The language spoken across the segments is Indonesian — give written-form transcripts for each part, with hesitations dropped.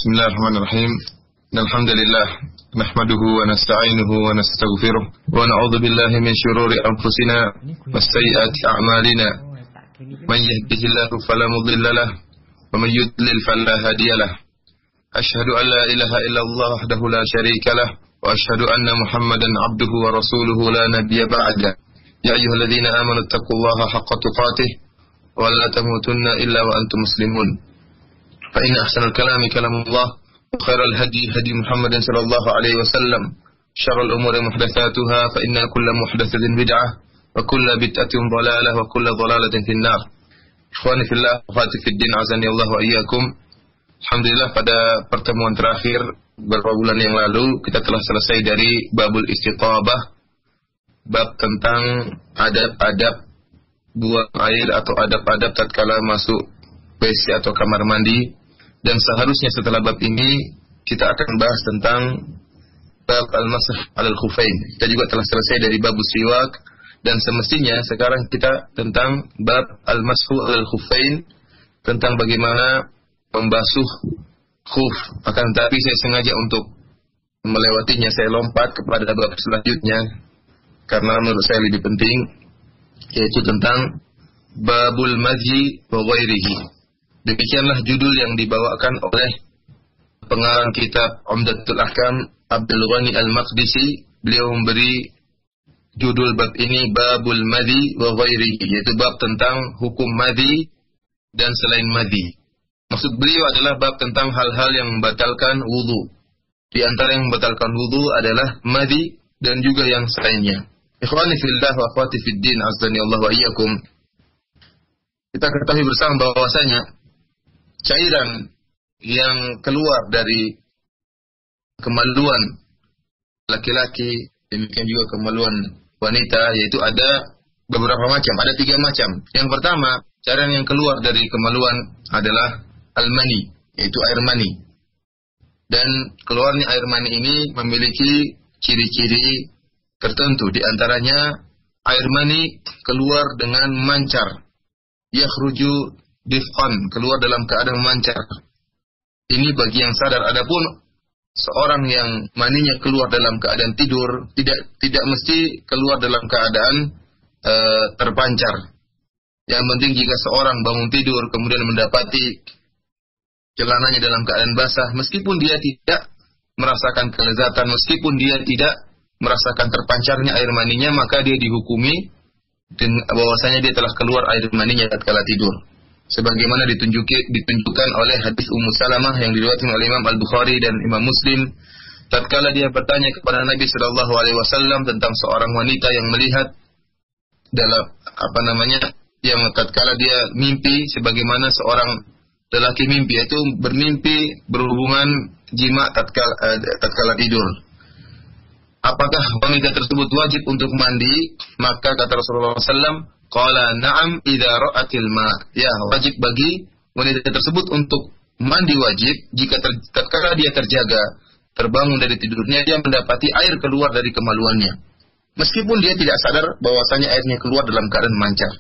Bismillahirrahmanirrahim. Alhamdulillah nahmaduhu wa nasta'inuhu wa nastaghfiruh wa na'udzu billahi min shururi anfusina wa sayyiati a'malina. Man yahdihillahu fala mudilla lahu wa man yudlil fala hadiya lahu. Asyhadu an la ilaha illallah wahdahu la syarika lahu wa asyhadu anna Muhammadan 'abduhu wa rasuluhu la nabiyya ba'da. Ya ayyuhalladzina amanu taqullaha haqqa tuqatih wa la tamutunna illa wa antum muslimun. Fa inna ahsanal kalami kalamullah wa khairal hadi hadi Muhammadin sallallahu alaihi wasallam. Syarrul umuri muhdatsatuha fa inna kulla muhdatsatin bid'ah wa kulla bid'atin dhalalah wa kulla dhalalatin finnar. Ikhwani fillah wa akhwati fid din, azani Allah wa iyyakum. Alhamdulillah, pada pertemuan terakhir beberapa bulan yang lalu kita telah selesai dari babul istitabah, bab tentang adab-adab buang air atau adab-adab tatkala masuk WC atau kamar mandi. Dan seharusnya setelah bab ini kita akan bahas tentang bab al-masah alal khufain. Kita juga telah selesai dari bab siwak, dan semestinya sekarang kita tentang bab al-mashu alal khufain, tentang bagaimana membasuh khuf. Akan tetapi saya sengaja untuk melewatinya, saya lompat kepada bab selanjutnya karena menurut saya lebih penting, yaitu tentang babul madhi wa ghairihi. Demikianlah judul yang dibawakan oleh pengarang kitab Umdatul Ahkam, Abdul Ghani Al-Maqdisi. Beliau memberi judul bab ini Babul Madhi wa Ghairihi, yaitu bab tentang hukum madhi dan selain madhi. Maksud beliau adalah bab tentang hal-hal yang membatalkan wudu. Di antara yang membatalkan wudu adalah madhi dan juga yang selainnya. Ikhwani fillah wa akhwati fid din, azani Allah wa iyyakum. Kita ketahui bersama bahwasanya cairan yang keluar dari kemaluan laki-laki, demikian juga kemaluan wanita, yaitu ada beberapa macam, ada 3 macam. Yang pertama, cairan yang keluar dari kemaluan adalah al-mani, yaitu air mani. Dan keluarnya air mani ini memiliki ciri-ciri tertentu. Di antaranya, air mani keluar dengan mancar, yakhruju dif'an, keluar dalam keadaan mancar. Ini bagi yang sadar. Adapun seorang yang maninya keluar dalam keadaan tidur, tidak mesti keluar dalam keadaan terpancar. Yang penting jika seorang bangun tidur kemudian mendapati celananya dalam keadaan basah, meskipun dia tidak merasakan kelezatan, meskipun dia tidak merasakan terpancarnya air maninya, maka dia dihukumi dengan bahwasanya dia telah keluar air maninya tatkala tidur. Sebagaimana ditunjukkan oleh hadis Ummu Salamah yang diriwayatkan oleh Imam Al-Bukhari dan Imam Muslim, tatkala dia bertanya kepada Nabi sallallahu alaihi wasallam tentang seorang wanita yang melihat dalam yang tatkala dia mimpi sebagaimana seorang lelaki mimpi, yaitu bermimpi berhubungan jima tatkala tidur. Apakah wanita tersebut wajib untuk mandi? Maka kata Rasulullah SAW, qala na'am idza ra'atil ma'. Ya, wajib bagi wanita tersebut untuk mandi wajib jika tatkala dia terjaga, terbangun dari tidurnya, dia mendapati air keluar dari kemaluannya. Meskipun dia tidak sadar bahwasanya airnya keluar dalam keadaan mancar.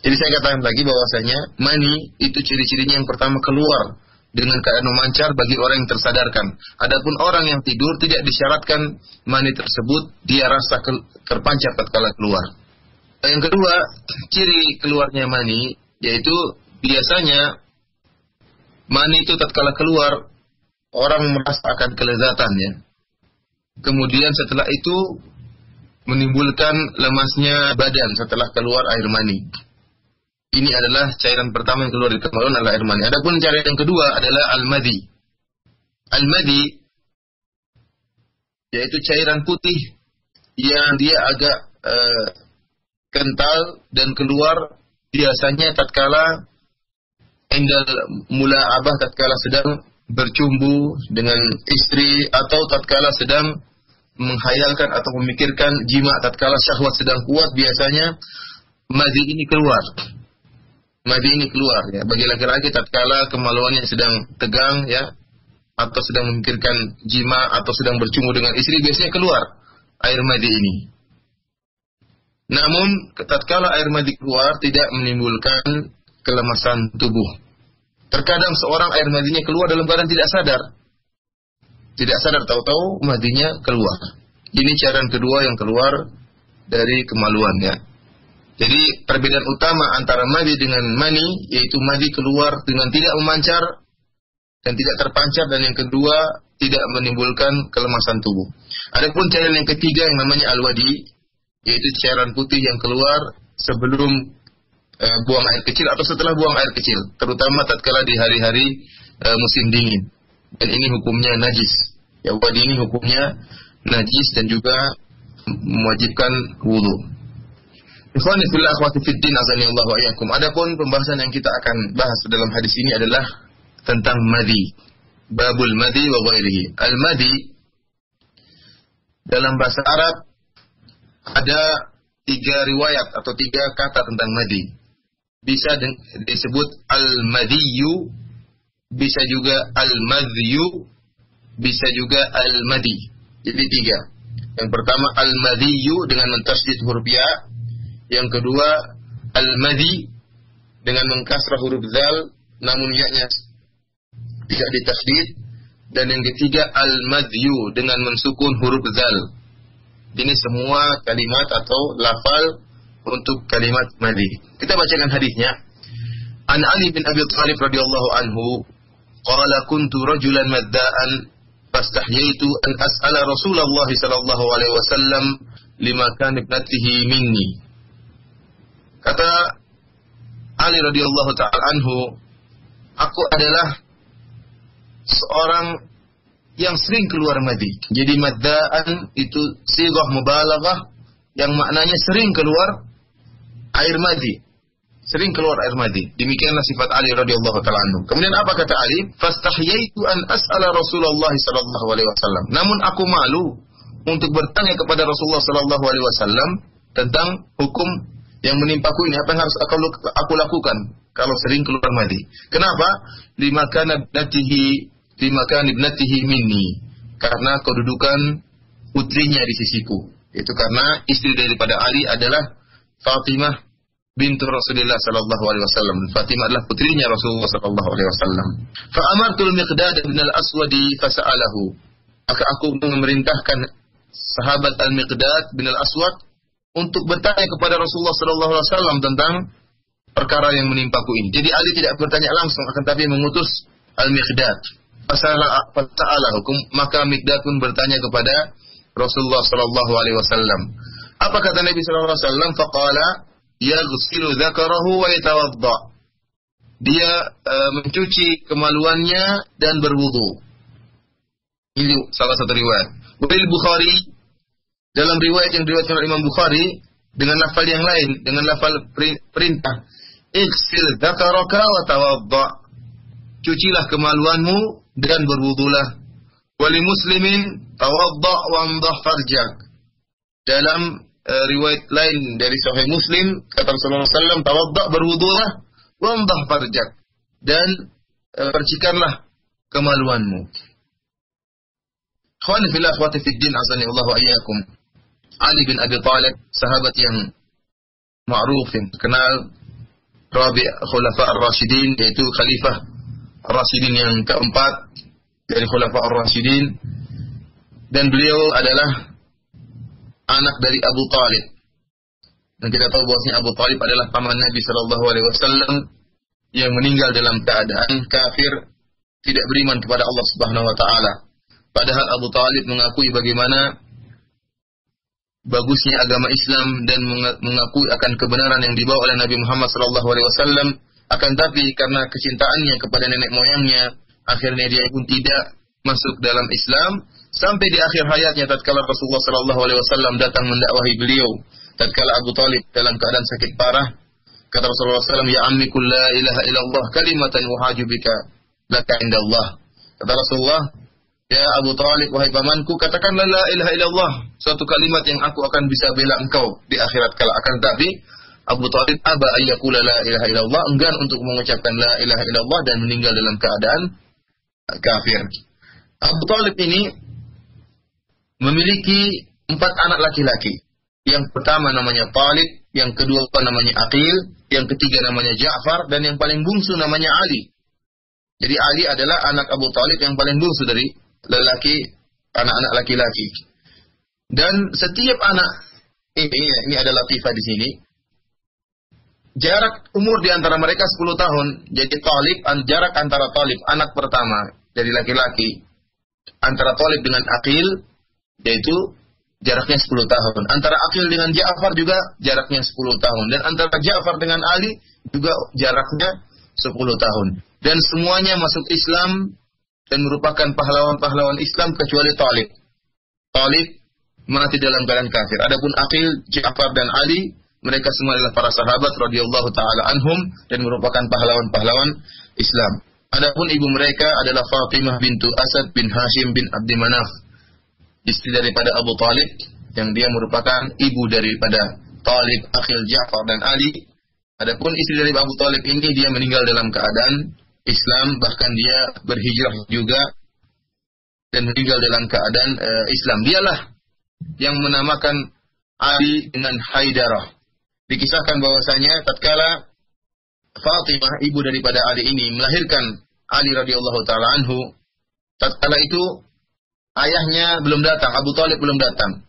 Jadi saya katakan lagi bahwasanya mani itu ciri-cirinya yang pertama keluar dengan keadaan memancar bagi orang yang tersadarkan. Adapun orang yang tidur tidak disyaratkan mani tersebut dia rasa terpancar tatkala keluar. Yang kedua, ciri keluarnya mani, yaitu biasanya mani itu tatkala keluar orang merasakan kelezatan, ya. Kemudian setelah itu menimbulkan lemasnya badan setelah keluar air mani. Ini adalah cairan pertama yang keluar dari kemaluan adalah air mani. Adapun cairan yang kedua adalah al-madhi. Al-madhi yaitu cairan putih yang dia agak kental dan keluar biasanya tatkala indal mula'abah, tatkala sedang bercumbu dengan istri, atau tatkala sedang menghayalkan atau memikirkan jima, tatkala syahwat sedang kuat, biasanya madhi ini keluar. Madhi ini keluar, ya. Bagi laki-laki tatkala kemaluannya sedang tegang, ya, atau sedang memikirkan jima atau sedang bercumbu dengan istri, biasanya keluar air madhi ini. Namun tatkala air madhi keluar tidak menimbulkan kelemasan tubuh. Terkadang seorang air madhinya keluar dalam keadaan tidak sadar. Tidak sadar, tahu-tahu madinya keluar. Ini cairan kedua yang keluar dari kemaluan ya. Jadi perbedaan utama antara madi dengan mani, yaitu madi keluar dengan tidak memancar dan tidak terpancar, dan yang kedua tidak menimbulkan kelemasan tubuh. Adapun cairan yang ketiga yang namanya al-wadi, yaitu cairan putih yang keluar sebelum buang air kecil atau setelah buang air kecil, terutama tatkala di hari-hari musim dingin. Dan ini hukumnya najis. Ya, wadi ini hukumnya najis dan juga mewajibkan wudu. Ikhwani fillah akhwati fid din azani Allah wa iyyakum. Adapun pembahasan yang kita akan bahas dalam hadis ini adalah tentang madi. Babul madi wa ghairihi. Al-madi dalam bahasa Arab ada 3 riwayat atau 3 kata tentang madi. Bisa disebut al-madiyu, bisa juga al-madhiyu, bisa juga al-madi. Jadi 3. Yang pertama al-madiyu dengan mentasydid huruf ya. Yang kedua al-madi dengan mengkasrah huruf zal namun ya-nya tidak ditasydid. Dan yang ketiga al-madhiyu dengan mensukun huruf zal. Ini semua kalimat atau lafal untuk kalimat madi. Kita bacakan hadisnya. An Ali bin Abi Thalib radhiyallahu anhu qala kuntu rajulan madda'an fastahyaitu an as'ala Rasulullah sallallahu alaihi wasallam lima kan ibnatihi minni. Kata Ali radhiyallahu ta'ala anhu, aku adalah seorang yang sering keluar madi. Jadi madda'an itu sighah mubalaghah yang maknanya sering keluar air madi. Sering keluar air madi. Demikianlah sifat Ali radhiyallahu ta'ala anhu. Kemudian apa kata Ali? Fastahyaitu an as'ala Rasulullah sallallahu alaihi wasallam. Namun aku malu untuk bertanya kepada Rasulullah sallallahu alaihi wasallam tentang hukum yang menimpaku ini, apa yang harus aku lakukan kalau sering keluar madi. Kenapa? Lima kan ibnatihi minni. Karena kedudukan putrinya di sisiku. Itu karena istri daripada Ali adalah Fatimah bintu Rasulullah sallallahu alaihi wasallam. Fatimah adalah putrinya Rasulullah sallallahu alaihi wasallam. Fa amartul Miqdad bin al-Aswadi fasa'alahu. Maka aku memerintahkan sahabat Al-Miqdad bin al-Aswad untuk bertanya kepada Rasulullah sallallahu alaihi wasallam tentang perkara yang menimpaku ini. Jadi Ali tidak bertanya langsung, akan tapi mengutus Al-Miqdad. Fasa'alahu, maka Miqdad pun bertanya kepada Rasulullah sallallahu alaihi wasallam. Apa kata Nabi sallallahu alaihi wasallam? Faqala yaghsilu dzakarahu wa yatawadda. Dia mencuci kemaluannya dan berwudu. Ini salah satu riwayat. Bukhari Bukhari dalam riwayat yang diriwayatkan oleh Imam Bukhari dengan lafal yang lain, dengan lafal perintah, ighsil dzakaraka wa tawadda. Cucilah kemaluanmu dan berwudulah. Wali muslimin tawadda wa amdah farjak. Dalam riwayat lain dari Sahih Muslim kata Rasulullah SAW, tawadda, berwudulah, wa amdah farjak, dan percikanlah kemaluanmu. Ikhwani fillah akhwati fid din azani Allah wa iyyakum. Ali bin Abi Thalib, sahabat yang ma'ruf, yang kenal, Rabi' Khulafa Ar-Rasyidin, yaitu Khalifah Ar-Rasyidin yang keempat dari Khulafa Ar-Rasyidin, dan beliau adalah anak dari Abu Talib. Dan kita tahu bahwasanya Abu Talib adalah paman Nabi sallallahu alaihi wasallam yang meninggal dalam keadaan kafir, tidak beriman kepada Allah Subhanahu wa taala. Padahal Abu Talib mengakui bagaimana bagusnya agama Islam dan mengakui akan kebenaran yang dibawa oleh Nabi Muhammad sallallahu alaihi wasallam, akan tapi karena kecintaannya kepada nenek moyangnya, akhirnya dia pun tidak masuk dalam Islam sampai di akhir hayatnya tatkala Rasulullah sallallahu alaihi wasallam datang mendakwahi beliau. Tatkala Abu Talib dalam keadaan sakit parah, kata Rasulullah SAW, ya ammi qul la ilaha illallah kalimatan uhaju bika laka indallah. Kata Rasulullah, ya Abu Talib, wahai pamanku, katakanlah la ilaha illallah, suatu kalimat yang aku akan bisa bela engkau di akhirat kala. Akan tapi Abu Talib aba ayyakula la ilaha illallah, enggan untuk mengucapkan la ilaha illallah dan meninggal dalam keadaan kafir. Abu Talib ini memiliki 4 anak laki-laki. Yang pertama namanya Talib, yang kedua namanya Aqil, yang ketiga namanya Ja'far, dan yang paling bungsu namanya Ali. Jadi Ali adalah anak Abu Talib yang paling bungsu dari lelaki, anak-anak laki-laki. Dan setiap anak ini ada latifah di sini. Jarak umur di antara mereka 10 tahun. Jadi Talib, jarak antara Talib anak pertama dari laki-laki antara Talib dengan Aqil yaitu jaraknya 10 tahun. Antara Aqil dengan Ja'far juga jaraknya 10 tahun. Dan antara Ja'far dengan Ali juga jaraknya 10 tahun. Dan semuanya masuk Islam dan merupakan pahlawan-pahlawan Islam kecuali Talib. Talib mati dalam keadaan kafir. Adapun Aqil, Ja'far dan Ali, mereka semua adalah para sahabat radhiyallahu taala anhum dan merupakan pahlawan-pahlawan Islam. Adapun ibu mereka adalah Fatimah bintu Asad bin Hashim bin Abdi Manaf, istri daripada Abu Talib, yang dia merupakan ibu daripada Talib, Aqil, Ja'far dan Ali. Adapun istri dari Abu Talib ini dia meninggal dalam keadaan Islam, bahkan dia berhijrah juga dan meninggal dalam keadaan Islam. Dialah yang menamakan Ali dengan Haidarah. Dikisahkan bahwasanya tatkala Fatimah, ibu daripada Ali ini, melahirkan Ali radhiyallahu taala anhu, tatkala itu ayahnya belum datang, Abu Talib belum datang.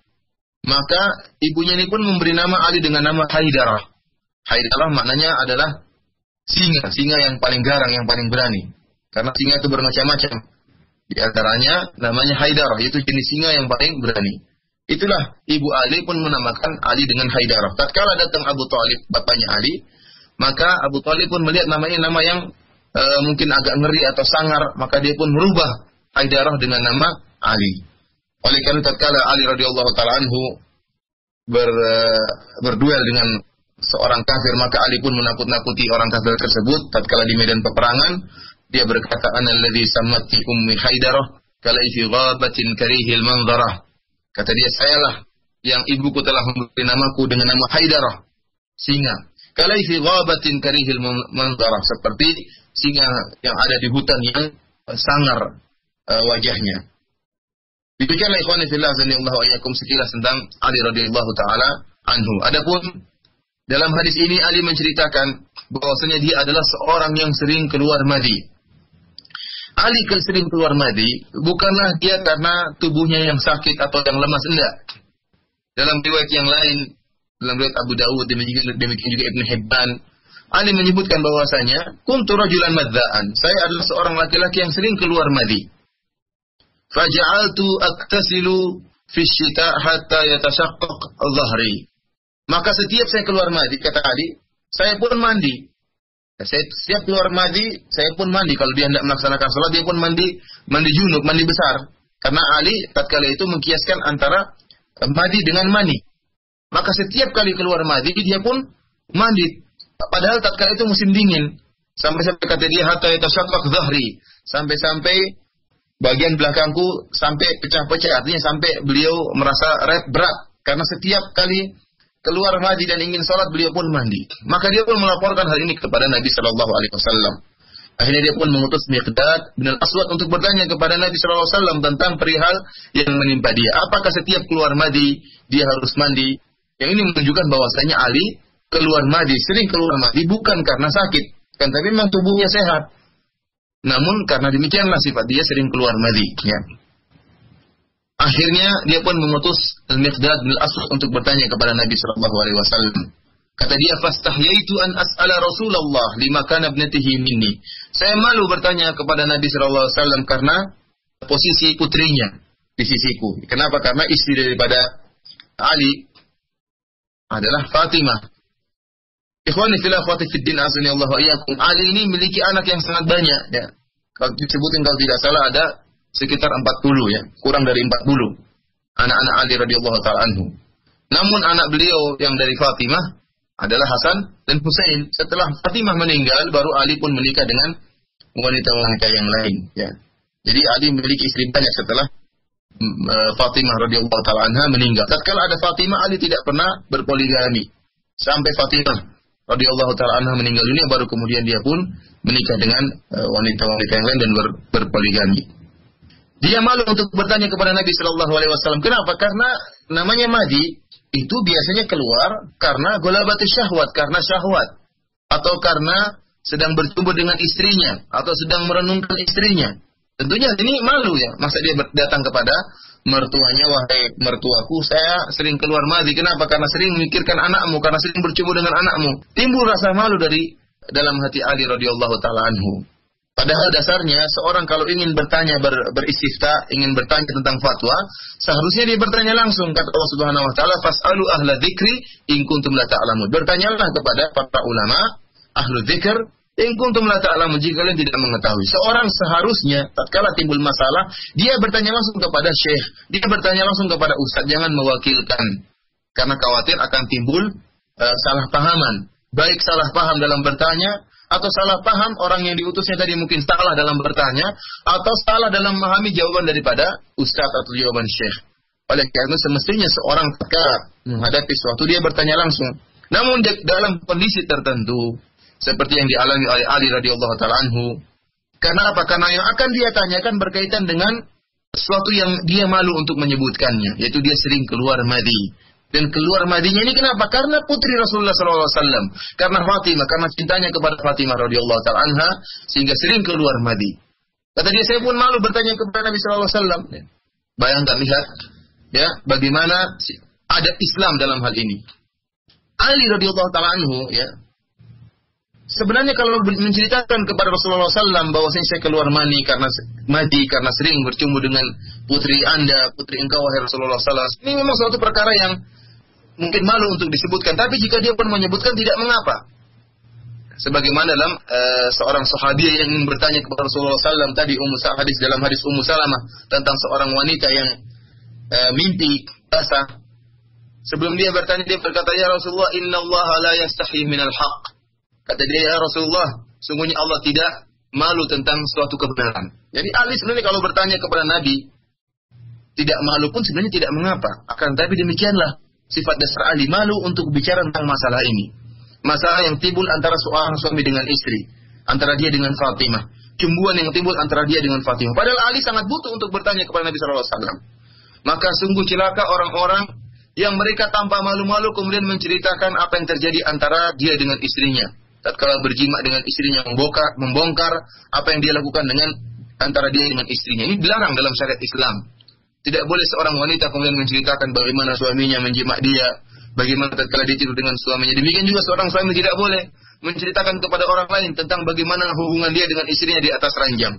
Maka ibunya ini pun memberi nama Ali dengan nama Haidarah. Haidarah maknanya adalah singa yang paling garang, yang paling berani. Karena singa itu bermacam-macam. Di antaranya namanya Haidarah, yaitu jenis singa yang paling berani. Itulah ibu Ali pun menamakan Ali dengan Haidarah. Tatkala datang Abu Talib, bapaknya Ali, maka Abu Talib pun melihat namanya nama yang mungkin agak ngeri atau sangar, maka dia pun merubah Haidarah dengan nama Ali. Oleh karena tatkala Ali radhiyallahu taala anhu berduel dengan seorang kafir, maka Ali pun menakut-nakuti orang kafir tersebut. Tatkala di medan peperangan, dia berkata, "Ana alladzi sammati ummi Haidarah kalaifi ghabatin karihil manzarah." Kata dia, sayalah yang ibuku telah memberi namaku dengan nama Haidarah, singa. Kalaifi ghabatin karihil manzarah, seperti singa yang ada di hutan yang sangar wajahnya. Demikianlah ikhwani fillah azanillahu wa iyyakum sekilas tentang Ali radhiyallahu taala anhu. Adapun dalam hadis ini Ali menceritakan bahwasanya dia adalah seorang yang sering keluar madi. Ali sering keluar madi bukanlah dia karena tubuhnya yang sakit atau yang lemas, enggak. Dalam riwayat yang lain, dalam riwayat Abu Dawud, demikian juga Ibn Hibban, Ali menyebutkan bahwasanya kuntu rajulan madza'an, saya adalah seorang laki-laki yang sering keluar madi. Faja'altu aktasilu fi syita' hatta yatashaqqaq dhahri. Maka setiap saya keluar madi, kata Ali, saya pun mandi. Saya setiap keluar mandi, saya pun mandi. Kalau dia hendak melaksanakan sholat, dia pun mandi junub, mandi besar. Karena Ali tatkala itu mengkiaskan antara mandi dengan mani. Maka setiap kali keluar madi, dia pun mandi. Padahal tatkala itu musim dingin. Sampai-sampai kata dia, hatta yatashaqqaq dhahri. Sampai-sampai bagian belakangku sampai pecah-pecah. Artinya sampai beliau merasa berat. Karena setiap kali keluar mandi dan ingin sholat, beliau pun mandi. Maka dia pun melaporkan hal ini kepada Nabi Shallallahu Alaihi Wasallam. Akhirnya dia pun mengutus Miqdad bin Al-Aswad untuk bertanya kepada Nabi Shallallahu Alaihi Wasallam tentang perihal yang menimpa dia. Apakah setiap keluar mandi dia harus mandi? Yang ini menunjukkan bahwasanya Ali keluar mandi, sering keluar mandi bukan karena sakit, kan, tapi memang tubuhnya sehat. Namun karena demikianlah sifat dia sering keluar mandi. Ya. Akhirnya dia pun mengutus Al-Miqdad bin Al-Aswad untuk bertanya kepada Nabi sallallahu alaihi wasallam. Kata dia, "Fastahyaitu an as'ala Rasulullah lima kana ibnatihi minni." Saya malu bertanya kepada Nabi sallallahu alaihi wasallam karena posisi putrinya di sisiku. Kenapa? Karena istri daripada Ali adalah Fatimah. Ikhwani fillah akhwati fid din azanillahu wa iyyakum. Ali ini memiliki anak yang sangat banyak, ya. Kalau disebutin kalau tidak salah ada sekitar 40, ya, kurang dari 40 anak-anak Ali radhiyallahu taala anhu. Namun anak beliau yang dari Fatimah adalah Hasan dan Husain. Setelah Fatimah meninggal, baru Ali pun menikah dengan wanita-wanita yang lain, ya. Jadi Ali memiliki istri banyak setelah Fatimah radhiyallahu taala anha meninggal. Tatkala ada Fatimah, Ali tidak pernah berpoligami. Sampai Fatimah radhiyallahu taala anha meninggal dunia, baru kemudian dia pun menikah dengan wanita-wanita yang lain dan berpoligami. Dia malu untuk bertanya kepada Nabi sallallahu alaihi wasallam. Kenapa? Karena namanya madi itu biasanya keluar karena golabatus syahwat, karena syahwat, atau karena sedang bertemu dengan istrinya atau sedang merenungkan istrinya. Tentunya ini malu ya. Masa dia datang kepada mertuanya, wahai mertuaku, saya sering keluar madhi. Kenapa? Karena sering memikirkan anakmu, karena sering bercumbu dengan anakmu. Timbul rasa malu dari dalam hati Ali radhiyallahu taala anhu. Padahal dasarnya seorang kalau ingin bertanya beristifta, ingin bertanya tentang fatwa, seharusnya dia bertanya langsung. Kata Allah Subhanahu wa taala, "Fas'alu ahla dzikri in kuntum la ta'lamun." Bertanyalah kepada para ulama, ahlu dzikr, in kuntum la ta'lamun, jika kalian tidak mengetahui. Seorang seharusnya tatkala timbul masalah, dia bertanya langsung kepada syekh, dia bertanya langsung kepada ustaz, jangan mewakilkan. Karena khawatir akan timbul salah pahaman. Baik salah paham dalam bertanya, atau salah paham orang yang diutusnya tadi mungkin salah dalam bertanya, atau salah dalam memahami jawaban daripada ustaz atau jawaban syekh. Oleh karena semestinya seorang tatkala menghadapi sesuatu dia bertanya langsung. Namun dalam kondisi tertentu seperti yang dialami oleh Ali radhiyallahu taala anhu. Karena apa? Karena yang akan dia tanyakan berkaitan dengan sesuatu yang dia malu untuk menyebutkannya, yaitu dia sering keluar madhi. Dan keluar madhinya ini kenapa? Karena putri Rasulullah SAW. Karena Fatimah, karena cintanya kepada Fatimah radhiyallahu ta'ala anha, sehingga sering keluar madhi. Kata dia, saya pun malu bertanya kepada Nabi SAW. Bayangkan, lihat, ya, bagaimana ada Islam dalam hal ini. Ali radhiyallahu ta'ala anhu, ya, sebenarnya kalau menceritakan kepada Rasulullah SAW bahwasanya saya keluar madhi karena sering bercumbu dengan putri Anda, putri engkau wahai Rasulullah SAW. Ini memang suatu perkara yang mungkin malu untuk disebutkan, tapi jika dia pun menyebutkan tidak mengapa. Sebagaimana dalam seorang sahabiah yang bertanya kepada Rasulullah SAW tadi, hadis dalam hadis Ummu Salamah tentang seorang wanita yang mimpi basah. Sebelum dia bertanya, dia berkata, ya Rasulullah, Inna Allah la yastahi minal haq. Kata dia, ya Rasulullah, sungguhnya Allah tidak malu tentang suatu kebenaran. Jadi Ali sebenarnya kalau bertanya kepada Nabi tidak malu pun sebenarnya tidak mengapa. Akan tapi demikianlah sifat dasar Ali, malu untuk bicara tentang masalah ini. Masalah yang timbul antara seorang suami dengan istri, antara dia dengan Fatimah. Cemburuan yang timbul antara dia dengan Fatimah. Padahal Ali sangat butuh untuk bertanya kepada Nabi SAW. Maka sungguh celaka orang-orang yang mereka tanpa malu-malu kemudian menceritakan apa yang terjadi antara dia dengan istrinya. Tatkala berjima dengan istrinya, membongkar apa yang dia lakukan dengan antara dia dengan istrinya. Ini dilarang dalam syariat Islam. Tidak boleh seorang wanita kemudian menceritakan bagaimana suaminya menjima dia, bagaimana tatkala dia tidur dengan suaminya. Demikian juga seorang suami tidak boleh menceritakan kepada orang lain tentang bagaimana hubungan dia dengan istrinya di atas ranjang.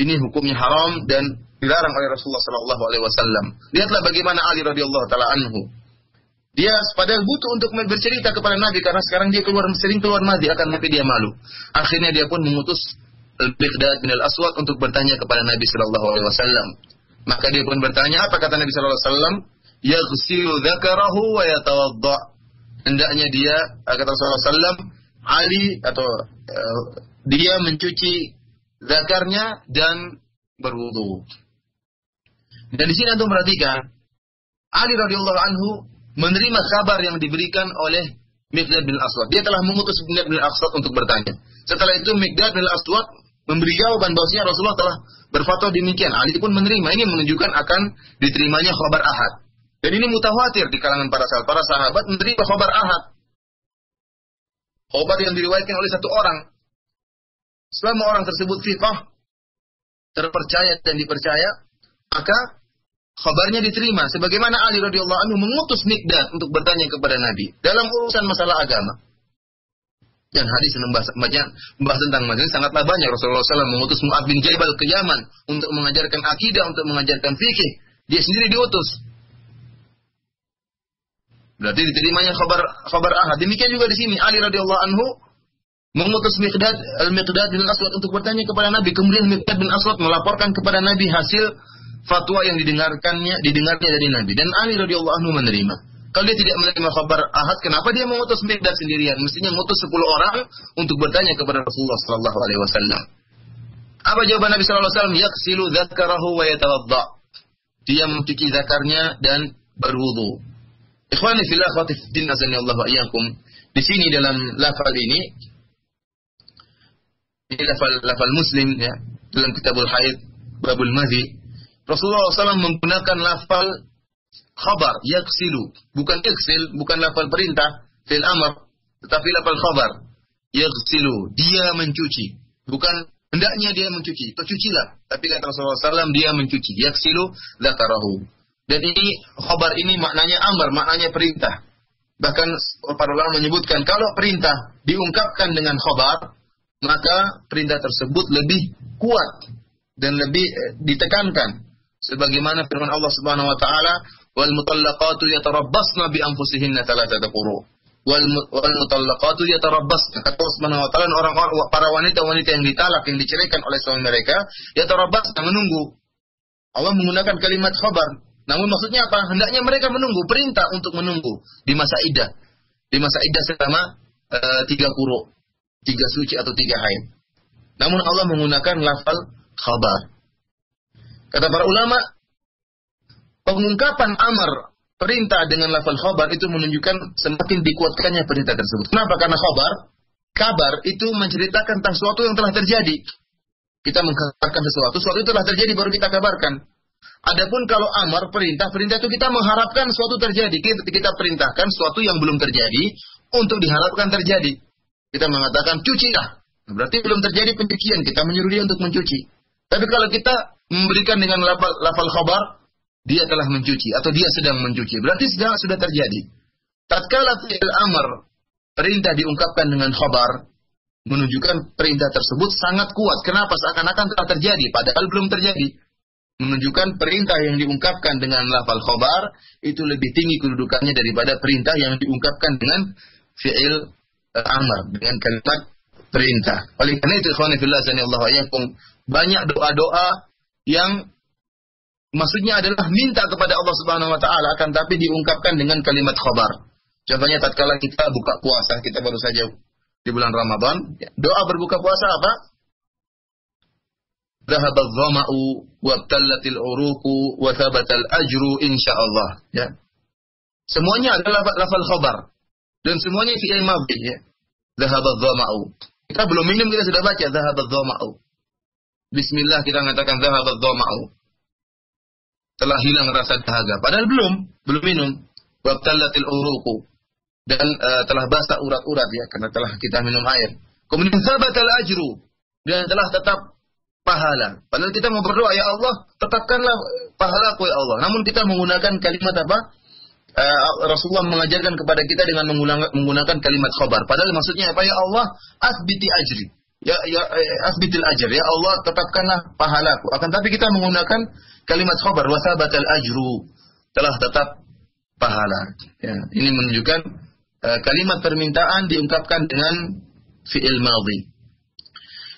Ini hukumnya haram dan dilarang oleh Rasulullah SAW. Lihatlah bagaimana Ali radhiyallahu taala anhu. Dia padahal butuh untuk bercerita kepada Nabi karena sekarang dia sering keluar madhi, akan tapi dia malu. Akhirnya dia pun mengutus Al-Miqdad bin Al-Aswad untuk bertanya kepada Nabi SAW. Maka dia pun bertanya, apa kata Nabi SAW? Yaghsilu dzakarahu wa yatawadda. Hendaknya dia, kata Rasulullah SAW, Ali atau dia mencuci zakarnya dan berwudu. Dan di sini antum perhatikan, Ali radhiyallahu anhu menerima kabar yang diberikan oleh Miqdad bin Aswad. Dia telah mengutus Miqdad bin Aswad untuk bertanya. Setelah itu Miqdad bin Aswad memberi jawaban bahwasanya Rasulullah telah berfatwa demikian. Ali pun menerima. Ini menunjukkan akan diterimanya khabar ahad. Dan ini mutawatir di kalangan para sahabat. Para sahabat menerima khabar ahad. Khabar yang diriwayatkan oleh satu orang. Selama orang tersebut fiqh, terpercaya dan dipercaya, maka khabarnya diterima. Sebagaimana Ali radhiyallahu anhu mengutus Miqdad untuk bertanya kepada Nabi dalam urusan masalah agama. Dan hadis yang membahas tentang masalah sangatlah banyak. Rasulullah SAW mengutus Mu'adz bin Jabal ke Yaman untuk mengajarkan akidah, untuk mengajarkan fikih. Dia sendiri diutus. Berarti diterimanya khabar ahad. Demikian juga di sini Ali radhiyallahu anhu mengutus Al-Miqdad bin Aswad untuk bertanya kepada Nabi. Kemudian Miqdad bin Aswad melaporkan kepada Nabi hasil fatwa yang didengarnya dari Nabi. Dan Ali radhiyallahu anhu menerima. Kalau dia tidak menerima khabar ahad, kenapa dia mengutus Miqdad sendirian? Mestinya mengutus 10 orang untuk bertanya kepada Rasulullah sallallahu alaihi wasallam. Apa jawaban Nabi sallallahu alaihi wasallam? Yaghsilu dzakarahu wa yatawadda. Dia mencuci zakarnya dan berwudu. Ikhwani fillah akhwati fiddin azani Allah wa iyyakum. Di sini dalam lafal ini lafal Muslim ya, dalam Kitabul Haid Babul Madhi, Rasulullah SAW menggunakan lafal khabar, yaghsilu, bukan yaghsil, bukan lafal perintah, fil amr, tetapi lafal khabar, yaghsilu, dia mencuci, bukan hendaknya dia mencuci. Cucilah. Tapi kata Rasulullah SAW, dia mencuci. Yaksilu dzakarahu. Dan ini, khabar ini maknanya amar, maknanya perintah. Bahkan para ulama menyebutkan, kalau perintah diungkapkan dengan khabar, maka perintah tersebut lebih kuat dan lebih ditekankan. Sebagaimana firman Allah Subhanahu wa taala, "Wal mutallaqatu yatarabbasna bi anfusihinna thalathata quru." Wal mutallaqatu yatarabbasna. Kata Allah Subhanahu wa taala, orang-orang para wanita-wanita yang ditalak, yang diceraikan oleh suami mereka, yatarabbasna, menunggu. Allah menggunakan kalimat khabar. Namun maksudnya apa? Hendaknya mereka menunggu, perintah untuk menunggu di masa iddah. Di masa iddah selama 3 quru, 3 suci atau 3 haid. Namun Allah menggunakan lafal khabar. Kata para ulama, pengungkapan amar, perintah dengan lafal khabar itu menunjukkan semakin dikuatkannya perintah tersebut. Kenapa? Karena kabar itu menceritakan tentang sesuatu yang telah terjadi. Kita mengkabarkan sesuatu itu telah terjadi baru kita kabarkan. Adapun kalau amar, perintah itu kita mengharapkan sesuatu terjadi. Kita perintahkan sesuatu yang belum terjadi untuk diharapkan terjadi. Kita mengatakan cucilah. Berarti belum terjadi pencucian, kita menyuruh dia untuk mencuci. Tapi kalau kita memberikan dengan lafal khabar, dia telah mencuci atau dia sedang mencuci, berarti sudah terjadi. Tatkala fi'il amr, perintah diungkapkan dengan khabar, menunjukkan perintah tersebut sangat kuat. Kenapa? Seakan-akan telah terjadi, padahal belum terjadi. Menunjukkan perintah yang diungkapkan dengan lafal khabar itu lebih tinggi kedudukannya daripada perintah yang diungkapkan dengan fi'il amr, dengan kalimat perintah. Oleh karena itu, ikhwani fillah sanallahu ayyakum, banyak doa-doa yang maksudnya adalah minta kepada Allah Subhanahu wa taala, akan tapi diungkapkan dengan kalimat khabar. Contohnya tatkala kita buka puasa, kita baru saja di bulan Ramadan, doa berbuka puasa apa? Dhahabadh dhama'u wabtallatil uruqu wa thabatal ajru insyaallah, ya. Semuanya adalah lafal khabar dan semuanya fi'il madhi, ya. Dhahabadh dhama'u. Kita belum minum, kita sudah baca dhahabadh dhama'u. Bismillah kita mengatakan dhahabadh dhama'u. Telah hilang rasa dahaga, padahal belum minum. Wabtallatil uruqu, dan telah basah urat-urat, ya, karena telah kita minum air. Kemudian thabatal ajru, dan telah tetap pahala. Padahal kita mau berdoa, ya Allah, tetapkanlah pahalaku ya Allah. Namun kita menggunakan kalimat apa? Rasulullah mengajarkan kepada kita dengan menggunakan kalimat khabar. Padahal maksudnya apa? Ya Allah, asbiti ajri. Ya asbitil ajr. Ya Allah, tetapkanlah pahalaku. Akan tapi kita menggunakan kalimat khabar, wasabatal ajru. Telah tetap pahala. Ya, ini menunjukkan kalimat permintaan diungkapkan dengan fi'il madhi.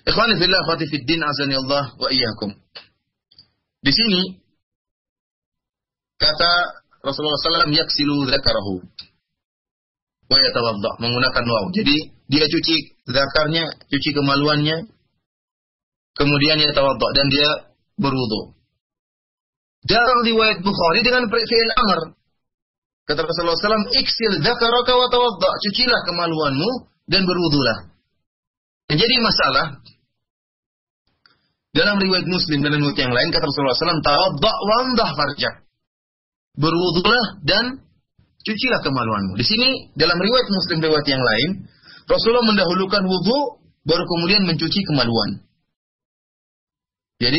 Ikhwani fillah, akhwati fid din, azani Allah wa iyyakum. Di sini kata Rasulullah SAW, yaksilu dzakarahu wa yatawadda, menggunakan waw. Jadi dia cuci zakarnya, cuci kemaluannya, kemudian yatawadda, dan dia berwudu. Dalam riwayat Bukhari dengan fi'il amr, kata Rasulullah SAW, iksil dzakaraka wa tawadda, cucilah kemaluanmu dan berwudulah. Yang jadi masalah dalam riwayat Muslim dan riwayat yang lain, kata Rasulullah SAW, tawadda wamdah farjak, berwudulah dan cucilah kemaluanmu. Di sini dalam riwayat Muslim, riwayat yang lain, Rasulullah mendahulukan wudu, baru kemudian mencuci kemaluan. Jadi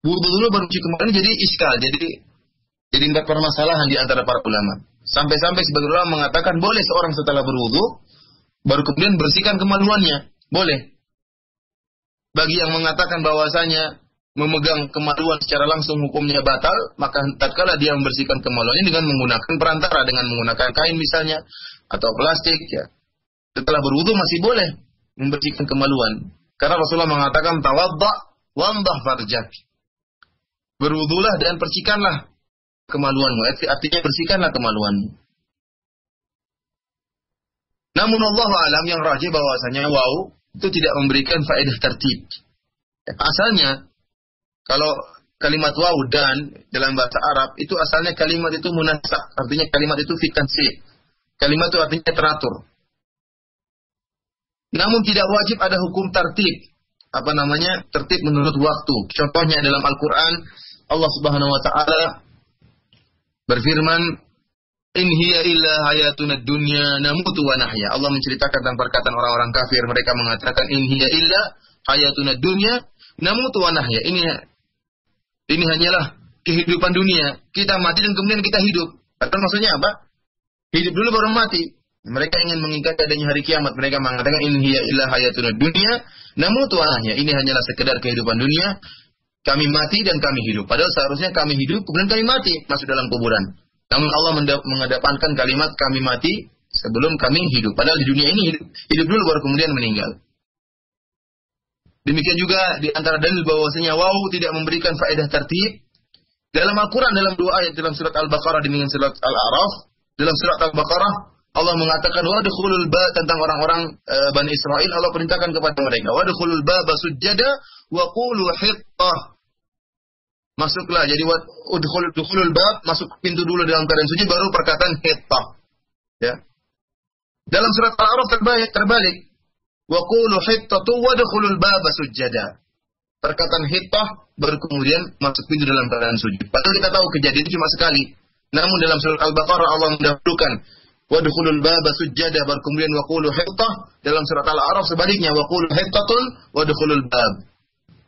wudu dulu baru cuci kemaluan, jadi iskal, jadi permasalahan di antara para ulama. Sampai-sampai sebagian ulama mengatakan boleh seorang setelah berwudu baru kemudian bersihkan kemaluannya, boleh. Bagi yang mengatakan bahwasanya memegang kemaluan secara langsung hukumnya batal, maka tatkala dia membersihkan kemaluannya dengan menggunakan perantara, dengan menggunakan kain misalnya atau plastik, ya. Setelah berwudu masih boleh membersihkan kemaluan. Karena Rasulullah mengatakan tawadda wamdah farjak. Berwudulah dan bersihkanlah kemaluanmu. Artinya bersihkanlah kemaluanmu. Namun Allah alam, yang rajih bahwasanya waw itu tidak memberikan faedah tertib. Asalnya kalau kalimat waw dan dalam bahasa Arab itu asalnya kalimat itu munasak, artinya kalimat itu fi tansih. Kalimat itu artinya teratur. Namun tidak wajib ada hukum tertib. Tertib menurut waktu. Contohnya dalam Al-Qur'an Allah Subhanahu wa taala berfirman, in hiya illa hayatuna dunya namutu wa nahya. Allah menceritakan tentang perkataan orang-orang kafir. Mereka mengatakan in hiya illa hayatuna dunya namutu wa nahya. Ini hanyalah kehidupan dunia. Kita mati dan kemudian kita hidup. Atau maksudnya apa? Hidup dulu baru mati. Mereka ingin mengikat adanya hari kiamat. Mereka mengatakan in hiya illa hayatuna dunya namutu wa nahya. Ini hanyalah sekedar kehidupan dunia. Kami mati dan kami hidup. Padahal seharusnya kami hidup kemudian kami mati masuk dalam kuburan. Namun Allah mengedepankan kalimat kami mati sebelum kami hidup. Padahal di dunia ini hidup dulu baru kemudian meninggal. Demikian juga di antara dalil bahwasanya wawu tidak memberikan faedah tertib. Dalam Al-Quran dalam dua ayat dalam surat Al-Baqarah dengan surat Al-A'raf. Dalam surat Al-Baqarah Allah mengatakan wadkhulul ba tentang orang-orang Bani Israel. Allah perintahkan kepada mereka wadkhulul baba sujjada wa qulu hittah. Masuklah, jadi udkhulul bab, masuk pintu dulu dalam keadaan sujud, baru perkataan hittah. Ya. Dalam surat Al-A'raf terbalik. Wa qulu hittatu wadkhulul baba sujjada. Perkataan hittah baru kemudian masuk pintu dalam keadaan sujud. Padahal kita tahu kejadian itu cuma sekali. Namun dalam surat Al-Baqarah Allah mendahulukan wadkhulul baba sujjada baru kemudian wa qulu hittah. Dalam surat Al-A'raf sebaliknya wa qulu hittatun wadkhulul bab.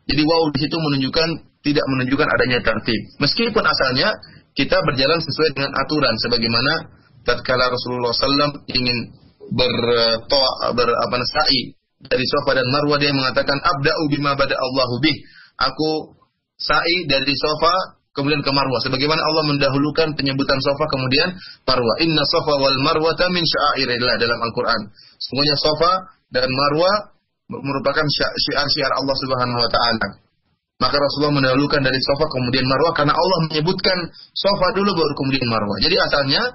Jadi wawu di situ tidak menunjukkan adanya tertib. Meskipun asalnya kita berjalan sesuai dengan aturan sebagaimana tatkala Rasulullah SAW ingin sa'i dari Safa dan Marwah, dia mengatakan abda'u bima bada Allahu bih. Aku sa'i dari Safa kemudian ke Marwah. Sebagaimana Allah mendahulukan penyebutan Safa kemudian Marwah. Inna Safa wal Marwata min sya'airillah dalam Al-Qur'an. Semuanya Safa dan Marwah merupakan syiar-syiar Allah Subhanahu wa taala. Maka Rasulullah mendahulukan dari Safa kemudian Marwah karena Allah menyebutkan Safa dulu baru kemudian Marwah. Jadi asalnya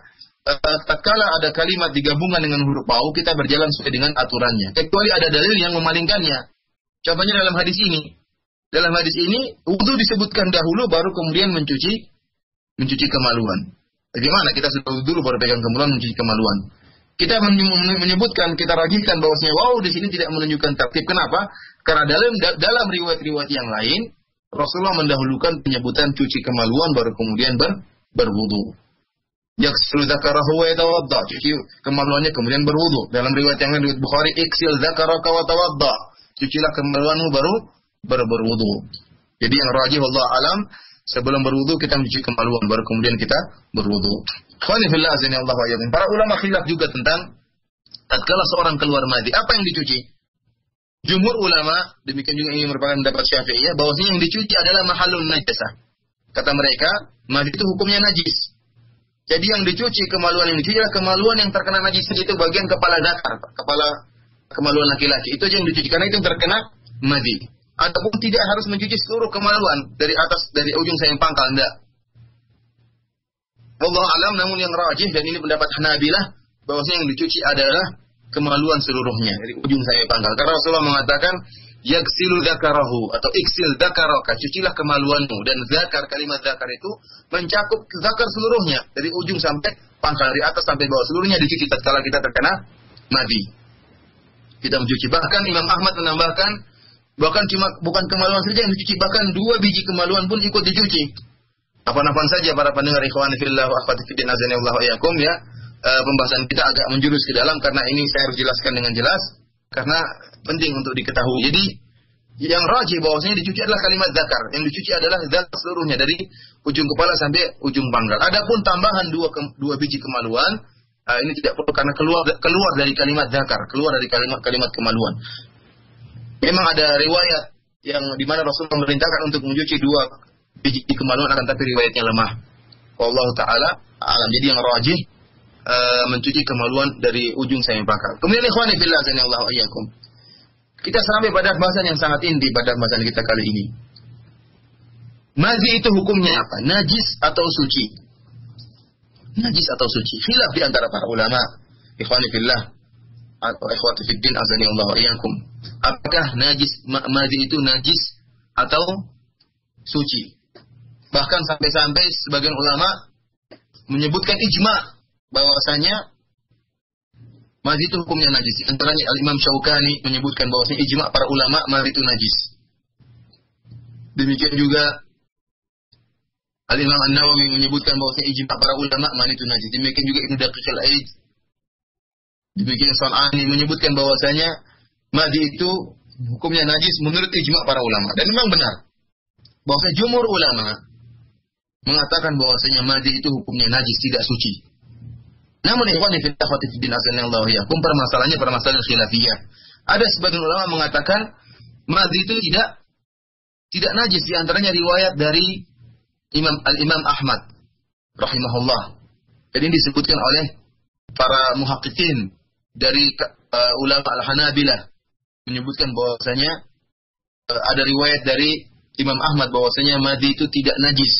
tatkala ada kalimat digabungkan dengan huruf wawu kita berjalan sesuai dengan aturannya. Kecuali ada dalil yang memalingkannya. Contohnya dalam hadis ini. Dalam hadis ini wudu disebutkan dahulu baru kemudian mencuci kemaluan. Bagaimana kita sudah wudu dulu baru pegang kemaluan mencuci kemaluan. Kita menyebutkan, kita ragihkan bahwasanya wawu di sini tidak menunjukkan tertib. Kenapa? Karena dalam riwayat-riwayat yang lain Rasulullah mendahulukan penyebutan cuci kemaluan baru kemudian berwudu. Yaghsilu dzakarahu wa yatawadda. Cuci kemaluannya kemudian berwudu. Dalam riwayat yang lain riwayat Bukhari, iksil dzakaraka wa tawadda. Cucilah kemaluanmu baru berwudu. Jadi yang rajih wallahu alam, sebelum berwudu kita mencuci kemaluan baru kemudian kita berwudu. Khani fillah azani Allah wa iyyakum. Para ulama khilaf juga tentang tatkala seorang keluar madi, apa yang dicuci? Jumhur ulama, demikian juga ini merupakan pendapat Syafi'iyah, bahwasanya yang dicuci adalah mahallun najasah. Kata mereka, madi itu hukumnya najis. Jadi yang dicuci, kemaluan yang dicuci adalah kemaluan yang terkena najis, itu bagian kepala zakar, kepala kemaluan laki-laki. Itu aja yang dicuci karena itu yang terkena madi. Ataupun tidak harus mencuci seluruh kemaluan dari atas, dari ujung sayang pangkal, enggak. Allah alam, namun yang rajih dan ini pendapat Hanabilah bahwasanya yang dicuci adalah kemaluan seluruhnya dari ujung sampai pangkal. Karena Rasulullah mengatakan yaghsilu dzakarahu atau iksil dzakaraka, cucilah kemaluanmu. Dan zakar, kalimat zakar itu mencakup zakar seluruhnya dari ujung sampai pangkal, dari atas sampai bawah, seluruhnya dicuci tatkala kita terkena madi. Kita mencuci. Bahkan Imam Ahmad menambahkan bahkan bukan kemaluan saja yang dicuci, bahkan 2 biji kemaluan pun ikut dicuci. Apa-apaan saja para pendengar ikhwan fillah wa akhwati fiddin azani Allah wa iyyakum ya. Pembahasan kita agak menjurus ke dalam karena ini saya harus jelaskan dengan jelas karena penting untuk diketahui. Jadi yang rajih bahwasanya dicuci adalah kalimat zakar. Yang dicuci adalah zakar seluruhnya dari ujung kepala sampai ujung pangkal. Adapun tambahan 2 biji kemaluan ini tidak perlu karena keluar dari kalimat zakar, keluar dari kalimat kemaluan. Memang ada riwayat yang di mana Rasulullah memerintahkan untuk mencuci 2 biji kemaluan, akan tapi riwayatnya lemah. Wallahu taala alam. Jadi yang rajih mencuci kemaluan dari ujung sampai pangkal. Kemudian ikhwani fillah azanillahu iyyakum. Kita sampai pada bahasan yang sangat inti pada bahasan kita kali ini. Mazi itu hukumnya apa? Najis atau suci? Najis atau suci? Khilaf di antara para ulama. Ikhwani fillah atau ikhwati fiddin azanillahu iyyakum. Apakah mazi itu najis atau suci? Bahkan sampai-sampai sebagian ulama menyebutkan ijma' bahwasanya mazi itu hukumnya najis. Antaranya Al-Imam Syaukani menyebutkan bahwasanya ijma' para ulama mazi itu najis. Demikian juga Al-Imam An-Nawawi menyebutkan bahwasanya ijma' para ulama mazi itu najis. Demikian juga Ibnu Daqiq Al-Aid. Demikian San'ani menyebutkan bahwasanya mazi itu hukumnya najis menurut ijma para ulama. Dan memang benar bahwa jumhur ulama mengatakan bahwasanya madhi itu hukumnya najis, tidak suci. Namun ikhwan fillah azanallahu iyyakum, permasalahannya permasalahan khilafiyah. Ada sebagian ulama mengatakan madhi itu tidak najis, di antaranya riwayat dari Imam Ahmad rahimahullah. Jadi ini disebutkan oleh para muhaqqiqin dari ulama Al-Hanabilah, menyebutkan bahwasanya ada riwayat dari Imam Ahmad bahwasanya madhi itu tidak najis.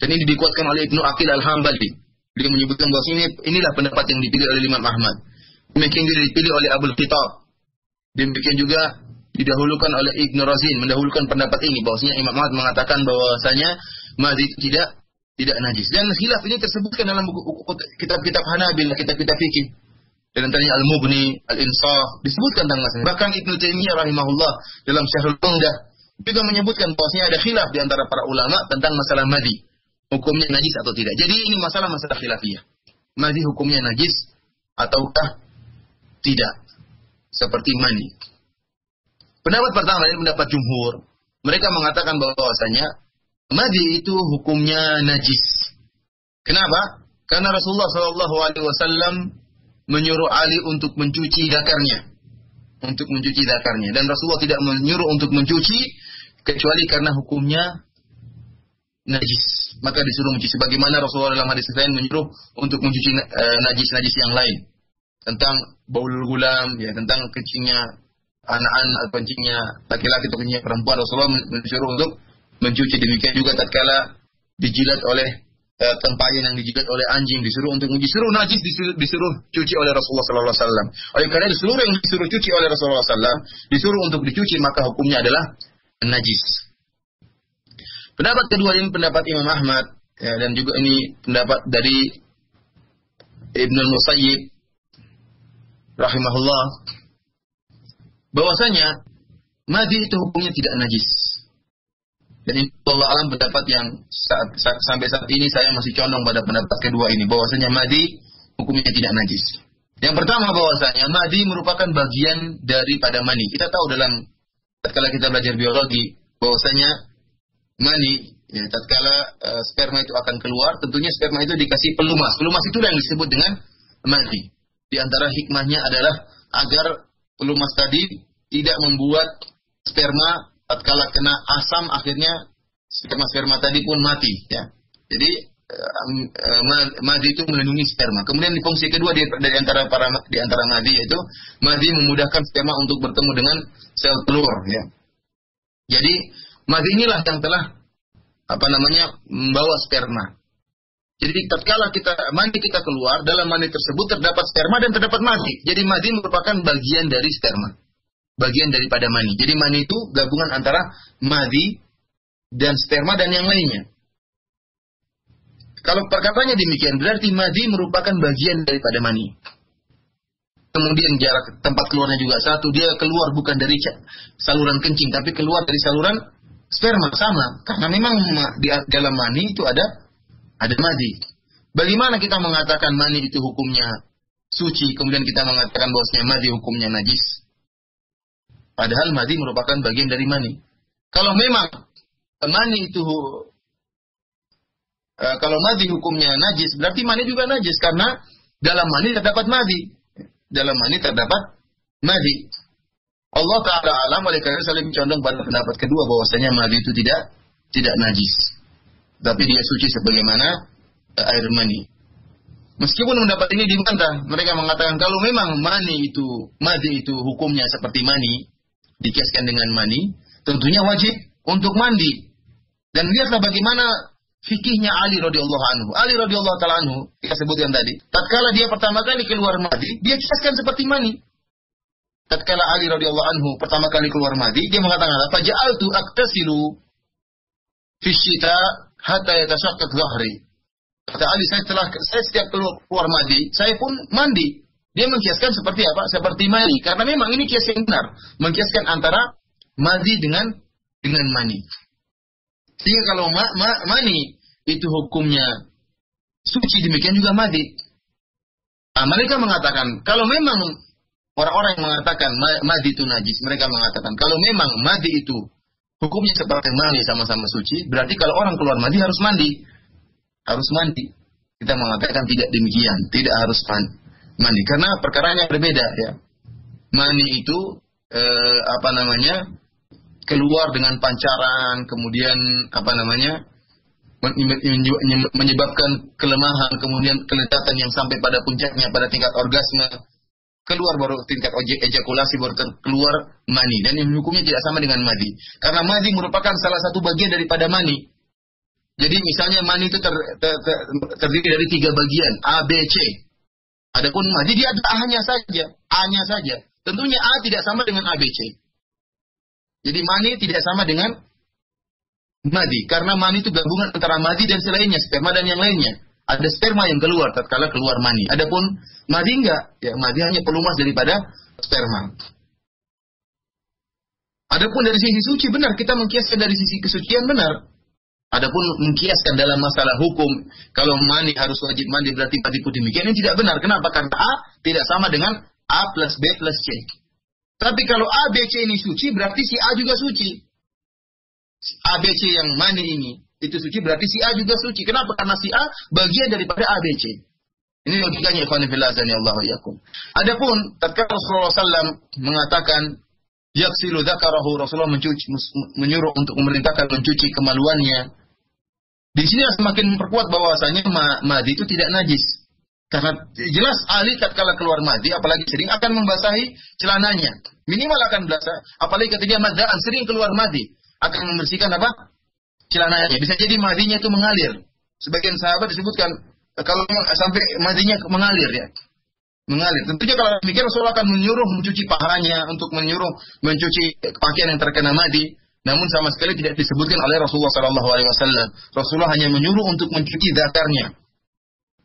Dan ini dikuatkan oleh Ibnu Aqil Al-Hambali. Dia menyebutkan bahwasanya inilah pendapat yang dipilih oleh Imam Ahmad. Demikian juga dipilih oleh Abul Khitab. Demikian juga didahulukan oleh Ibnu Razin, mendahulukan pendapat ini bahwasanya Imam Ahmad mengatakan bahwasanya madhi itu tidak najis. Dan khilaf ini tersebutkan dalam buku kitab-kitab Hanabilah, kitab-kitab fikih. Dan antaranya Al-Mughni, Al-Insaf disebutkan tentang masalah. Bahkan Ibnu Taimiyah rahimahullah dalam Syarhul Umdah juga menyebutkan bahwasanya ada khilaf di antara para ulama tentang masalah madhi, hukumnya najis atau tidak. Jadi ini masalah khilafiyah. Madhi hukumnya najis ataukah tidak? Seperti mani. Pendapat pertama dari pendapat jumhur, mereka mengatakan bahwasanya madhi itu hukumnya najis. Kenapa? Karena Rasulullah SAW menyuruh Ali untuk mencuci zakarnya. Dan Rasulullah tidak menyuruh untuk mencuci kecuali karena hukumnya najis. Maka disuruh mencuci. Bagaimana Rasulullah dalam hadis lain menyuruh untuk mencuci najis-najis yang lain. Tentang baulul gulam, ya, tentang kencingnya anak-anak atau kencingnya laki-laki atau kencingnya perempuan. Rasulullah menyuruh untuk mencuci. Demikian juga tatkala dijilat oleh tempayan yang dijilat oleh anjing, disuruh untuk mencuci. Seluruh najis disuruh cuci oleh Rasulullah sallallahu alaihi wasallam. Oleh karena itu seluruh yang disuruh cuci oleh Rasulullah sallallahu alaihi wasallam disuruh untuk dicuci, maka hukumnya adalah najis. Pendapat kedua ini pendapat Imam Ahmad, ya, dan juga ini pendapat dari Ibnu Musayyib rahimahullah, bahwasanya madhi itu hukumnya tidak najis. Dan ini Allah alam pendapat yang sampai saat ini saya masih condong pada pendapat kedua ini, bahwasanya madhi hukumnya tidak najis. Yang pertama bahwasanya madhi merupakan bagian daripada mani. Kita tahu dalam tatkala kita belajar biologi bahwasanya mani, ya, tatkala sperma itu akan keluar, tentunya sperma itu dikasih pelumas. Pelumas itu yang disebut dengan madhi. Di antara hikmahnya adalah agar pelumas tadi tidak membuat sperma tatkala kena asam akhirnya sperma tadi pun mati, ya. Jadi madhi itu melindungi sperma. Kemudian di fungsi kedua di antara madhi yaitu madhi memudahkan sperma untuk bertemu dengan sel telur, ya. Jadi madhi inilah yang telah membawa sperma. Jadi tatkala mani kita keluar, dalam mani tersebut terdapat sperma dan terdapat madhi. Jadi madhi merupakan bagian dari sperma, bagian daripada mani. Jadi mani itu gabungan antara madhi dan sperma dan yang lainnya. Kalau perkataannya demikian, berarti madhi merupakan bagian daripada mani. Kemudian jarak tempat keluarnya juga satu, dia keluar bukan dari saluran kencing, tapi keluar dari saluran sperma, sama. Karena memang di dalam mani itu ada madhi. Bagaimana kita mengatakan mani itu hukumnya suci, kemudian kita mengatakan bahwasanya madhi hukumnya najis? Padahal madhi merupakan bagian dari mani. Kalau memang mani itu kalau madhi hukumnya najis, berarti mani juga najis karena dalam mani terdapat madhi. Dalam mani terdapat madhi. Allah Ta'ala alam, oleh karena saya lebih condong pada pendapat kedua bahwasanya madhi itu tidak najis, tapi dia suci sebagaimana air mani. Meskipun pendapat ini dibantah, mereka mengatakan kalau memang madhi itu hukumnya seperti mani, dikiaskan dengan mani, tentunya wajib untuk mandi. Dan lihatlah bagaimana fikihnya Ali radhiyallahu anhu. Ali radhiyallahu taala anhu, kita sebutkan tadi, tatkala dia pertama kali keluar madhi, dia kiaskan seperti mani. Tatkala Ali radhiyallahu anhu pertama kali keluar madhi, dia mengatakan, "Faja'altu aktasilu fi syita hatta yatashaqqaq dhahri." Kata Ali, saya setiap keluar madhi, saya pun mandi. Dia mengkiaskan seperti apa? Seperti mani. Karena memang ini kias yang benar, mengkiaskan antara madhi dengan mani. Sehingga kalau mani itu hukumnya suci, demikian juga madhi. Nah, mereka mengatakan kalau memang Orang-orang yang mengatakan madi itu najis, mereka mengatakan kalau memang madi itu hukumnya seperti mani sama-sama suci, berarti kalau orang keluar madi harus mandi. Harus mandi. Kita mengatakan tidak demikian, tidak harus mandi karena perkaranya berbeda ya. Mani itu keluar dengan pancaran, kemudian menyebabkan kelemahan, kemudian kelezatan yang sampai pada puncaknya pada tingkat orgasme. Keluar baru tingkat ejakulasi, baru keluar mani. Dan yang hukumnya tidak sama dengan madi. Karena madi merupakan salah satu bagian daripada mani. Jadi misalnya mani itu terdiri dari 3 bagian, A, B, C. Adapun madi dia ada A-nya saja. Tentunya A tidak sama dengan A, B, C. Jadi mani tidak sama dengan madi. Karena mani itu gabungan antara madi dan selainnya, sperma dan yang lainnya. Ada sperma yang keluar tatkala keluar mani. Adapun madi enggak, ya madi hanya pelumas daripada sperma. Adapun dari sisi suci benar, kita mengkiaskan dari sisi kesucian benar. Adapun mengkiaskan dalam masalah hukum, kalau mani harus wajib mandi berarti mandi pun demikian, ini tidak benar. Kenapa? Karena A tidak sama dengan A plus B plus C. Tapi kalau A, B, C ini suci, berarti si A juga suci. A, B, C yang mani ini itu suci, berarti si A juga suci. Kenapa? Karena si A bagian daripada A, B, C. Ini logikanya, ikhwan fillah azanillahu wa iyyakum. Adapun tatkala Rasulullah SAW mengatakan yaghsilu dzakarahu, Rasulullah menyuruh untuk memerintahkan mencuci kemaluannya. Di sini semakin memperkuat bahwasanya madi itu tidak najis. Karena jelas ahli tatkala keluar madi, apalagi sering akan membasahi celananya. Minimal akan basah, apalagi ketika madaan sering keluar madi, akan membersihkan celananya. Bisa jadi madinya itu mengalir. Sebagian sahabat disebutkan kalau sampai madinya mengalir ya. Mengalir. Tentunya kalau demikian Rasulullah akan menyuruh mencuci pahanya, untuk menyuruh mencuci pakaian yang terkena madi. Namun sama sekali tidak disebutkan oleh Rasulullah SAW. Rasulullah hanya menyuruh untuk mencuci zakarnya.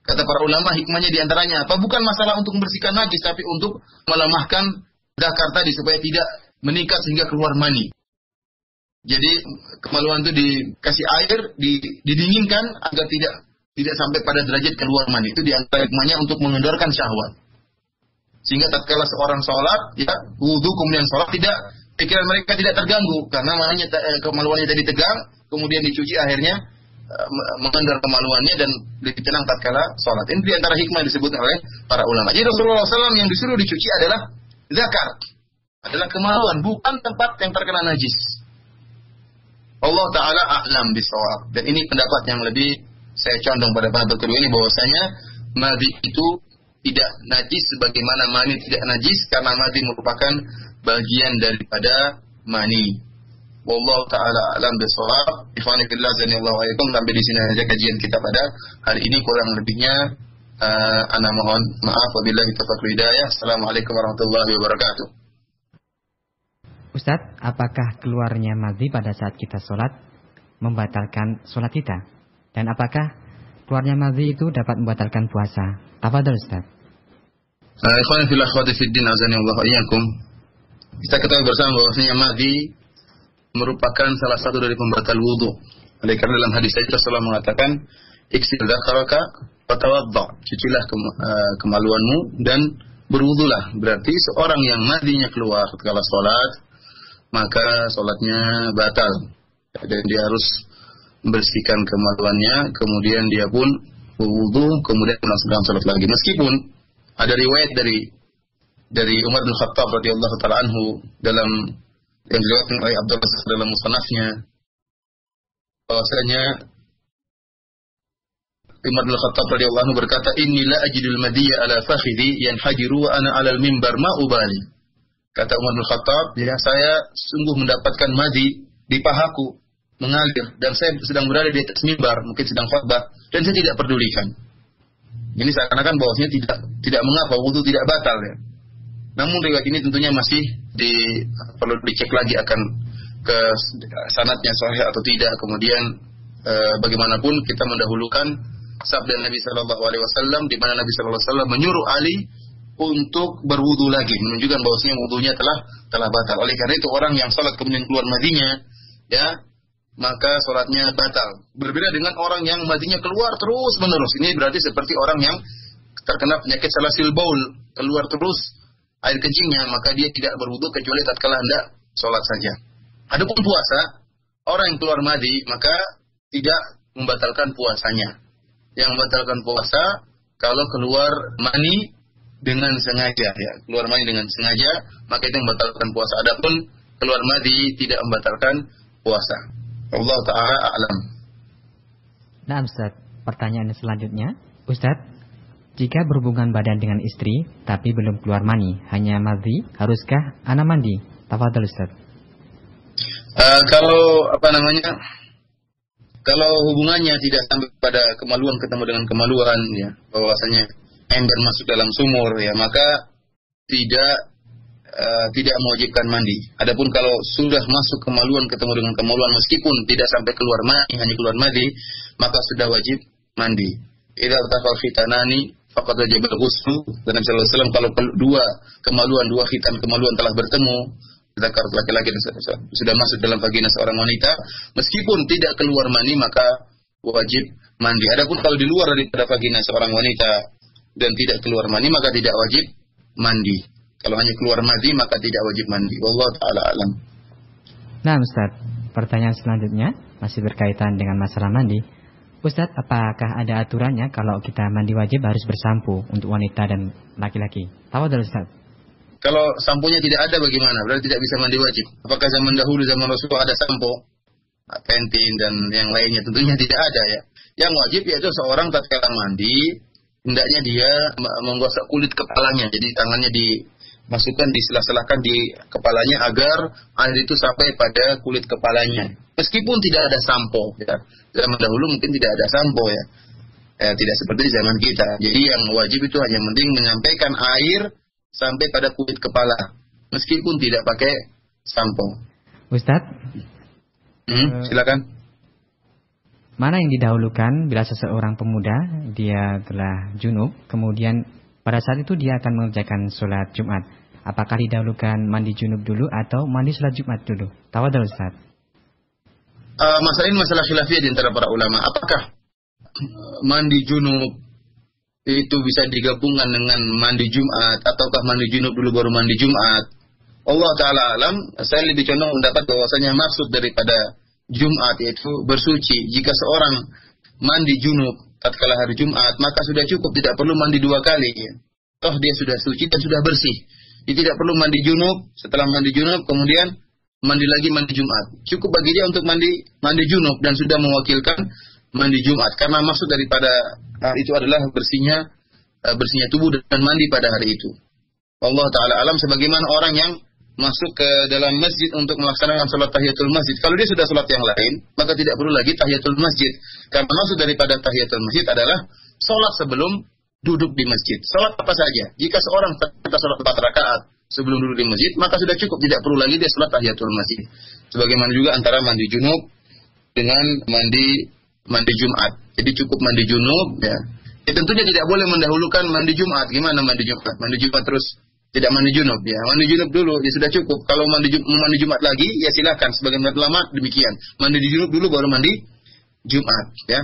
Kata para ulama, hikmahnya diantaranya apa? Bukan masalah untuk membersihkan najis, tapi untuk melemahkan zakar tadi supaya tidak meningkat sehingga keluar mani. Jadi kemaluan itu dikasih air, didinginkan agar tidak sampai pada derajat keluar mani. Itu diantara hikmahnya untuk mengendorkan syahwat. Sehingga tatkala seorang sholat, ya wudu kemudian sholat, pikiran mereka tidak terganggu karena kemaluannya tadi tegang, kemudian dicuci akhirnya mengendor kemaluannya dan lebih tenang tatkala sholat. Ini diantara hikmah yang disebut oleh para ulama. Jadi Rasulullah SAW yang disuruh dicuci adalah zakar, adalah kemaluan, bukan tempat yang terkena najis. Allah Ta'ala a'lam bishawab. Dan ini pendapat yang lebih saya condong pada pendapat kedua ini, bahwasanya madi itu tidak najis sebagaimana mani tidak najis, karena madi merupakan bagian daripada mani. Wallahu Ta'ala a'lam bishawab. Ikhwani fillah azanillahu wa iyyakum. Sampai di sini saja kajian kita pada hari ini, kurang lebihnya ana mohon maaf. Wabillahi taufiq wal hidayah. Assalamualaikum warahmatullahi wabarakatuh. Ustaz, apakah keluarnya madhi pada saat kita sholat membatalkan sholat kita? Dan apakah keluarnya madhi itu dapat membatalkan puasa? Tafadhol Ustaz. Ikhwan fillah akhwati fiddin azanillahu wa iyyakum. Kita ketahui bersama bahwasanya madhi merupakan salah satu dari pembatal wudu. Oleh karena dalam hadis itu Rasulullah mengatakan, "Iksil dzakaraka wa tawadda." Cucilah kemaluanmu dan berwudulah. Berarti seorang yang madhinya keluar ketika sholat, maka sholatnya batal, dan dia harus membersihkan kemaluannya, kemudian dia pun berwudu, kemudian melaksanakan sholat lagi. Meskipun ada riwayat dari Umar bin Khattab radhiyallahu taala anhu dalam yang diriwayatkan oleh Abdul Razak dalam musannafnya, bahwasanya Umar bin Khattab radhiyallahu anhu berkata, "Inni la ajidul madiyya ala fakhidhi yanhajiru wa ana 'alal mimbar ma ubali." Kata Umar bin Khattab, ya, saya sungguh mendapatkan madi di pahaku mengalir, dan saya sedang berada di atas mimbar, mungkin sedang khutbah, dan saya tidak pedulikan. Ini seakan-akan bahwasanya tidak mengapa wudu tidak batal ya. Namun riwayat ini tentunya masih perlu dicek lagi akan ke sanadnya sahih atau tidak. Kemudian bagaimanapun kita mendahulukan sabda Nabi sallallahu alaihi wasallam, di mana Nabi sallallahu alaihi wasallam menyuruh Ali untuk berwudu lagi, menunjukkan bahwasanya wudunya telah batal. Oleh karena itu orang yang salat kemudian keluar madinya, ya, maka salatnya batal. Berbeda dengan orang yang madinya keluar terus menerus. Ini berarti seperti orang yang terkena penyakit salasil baul, keluar terus air kencingnya, maka dia tidak berwudu kecuali tatkala hendak sholat saja. Adapun puasa, orang yang keluar madhi maka tidak membatalkan puasanya. Yang membatalkan puasa kalau keluar mani dengan sengaja, ya, keluar mani dengan sengaja, maka itu membatalkan puasa. Adapun keluar madhi tidak membatalkan puasa. Allah Ta'ala a'lam. Nah, Ustaz, pertanyaan selanjutnya, Ustaz, jika berhubungan badan dengan istri tapi belum keluar mani, hanya madhi, haruskah ana mandi? Tafadhol, Ustaz. Kalau hubungannya tidak sampai pada kemaluan ketemu dengan kemaluan, ya, bahwasanya ember masuk dalam sumur, ya, maka tidak mewajibkan mandi. Adapun kalau sudah masuk kemaluan ketemu dengan kemaluan meskipun tidak sampai keluar mani, hanya keluar madhi, maka sudah wajib mandi. Idza taqal khitanani faqad wajib al-ghusl. Dan Nabi sallallahu alaihi wasallam, kalau dua khitan kemaluan telah bertemu, zakar laki-laki sudah masuk dalam vagina seorang wanita, meskipun tidak keluar mani maka wajib mandi. Adapun kalau di luar daripada vagina seorang wanita dan tidak keluar mani maka tidak wajib mandi. Kalau hanya keluar mani maka tidak wajib mandi. Wallahu ta'ala alam. Nah, Ustaz, pertanyaan selanjutnya masih berkaitan dengan masalah mandi. Ustaz, apakah ada aturannya kalau kita mandi wajib harus bersampo untuk wanita dan laki-laki? Tafadhol, Ustaz. Kalau samponya tidak ada bagaimana? Berarti tidak bisa mandi wajib. Apakah zaman dahulu, zaman Rasulullah ada sampo, pentin dan yang lainnya? Tentunya tidak ada, ya. Yang wajib yaitu seorang tatkala mandi, hendaknya dia menggosok kulit kepalanya. Jadi tangannya dimasukkan, disela-selakan di kepalanya agar air itu sampai pada kulit kepalanya. Meskipun tidak ada sampo, ya. Zaman dahulu mungkin tidak ada sampo, ya. Tidak seperti zaman kita. Jadi yang wajib itu hanya penting menyampaikan air sampai pada kulit kepala, meskipun tidak pakai sampo. Ustadz, silakan. Mana yang didahulukan bila seseorang pemuda dia telah junub, kemudian pada saat itu dia akan mengerjakan sholat Jumat? Apakah didahulukan mandi junub dulu atau mandi sholat Jumat dulu? Tafadhol, Ustadz. Masalah ini masalah khilafiyah di antara para ulama. Apakah mandi junub itu bisa digabungkan dengan mandi Jumat, ataukah mandi junub dulu baru mandi Jumat? Allah Ta'ala alam. Saya lebih condong mendapat bahwasanya maksud daripada Jumat yaitu bersuci. Jika seorang mandi junub tatkala hari Jumat, maka sudah cukup, tidak perlu mandi dua kali, ya. Toh dia sudah suci dan sudah bersih. Dia tidak perlu mandi junub, setelah mandi junub kemudian mandi lagi mandi Jumat. Cukup bagi dia untuk mandi junub dan sudah mewakilkan mandi Jumat, karena maksud daripada itu adalah bersihnya tubuh dan mandi pada hari itu. Allah Ta'ala alam. Sebagaimana orang yang masuk ke dalam masjid untuk melaksanakan salat tahiyatul masjid, kalau dia sudah salat yang lain maka tidak perlu lagi tahiyatul masjid, karena maksud daripada tahiyatul masjid adalah salat sebelum duduk di masjid. Salat apa saja, jika seorang ternyata salat 4 rakaat sebelum duduk di masjid, maka sudah cukup, tidak perlu lagi dia salat tahiyatul masjid. Sebagaimana juga antara mandi junub dengan mandi Jumat. Jadi cukup mandi junub, ya. Tentunya tidak boleh mendahulukan mandi Jumat. Gimana mandi Jumat? Mandi Jumat terus tidak mandi junub, ya. Mandi junub dulu, ya sudah cukup. Kalau mandi Jumat lagi, ya silakan. Sebagian ulama demikian. Mandi junub dulu baru mandi Jumat, ya.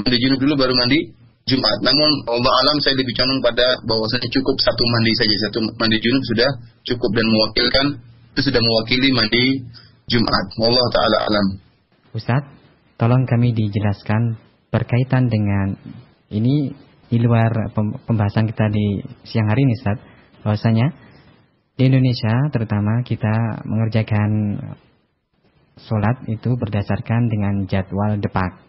Mandi junub dulu baru mandi Jumat. Namun Allah alam, saya lebih condong pada bahwasanya cukup satu mandi saja. Satu mandi junub sudah cukup dan mewakilkan, itu sudah mewakili mandi Jumat. Allah Ta'ala alam. Ustaz, tolong kami dijelaskan berkaitan dengan ini di luar pembahasan kita di siang hari ini, Ustaz. Bahwasanya di Indonesia terutama kita mengerjakan sholat itu berdasarkan dengan jadwal depak.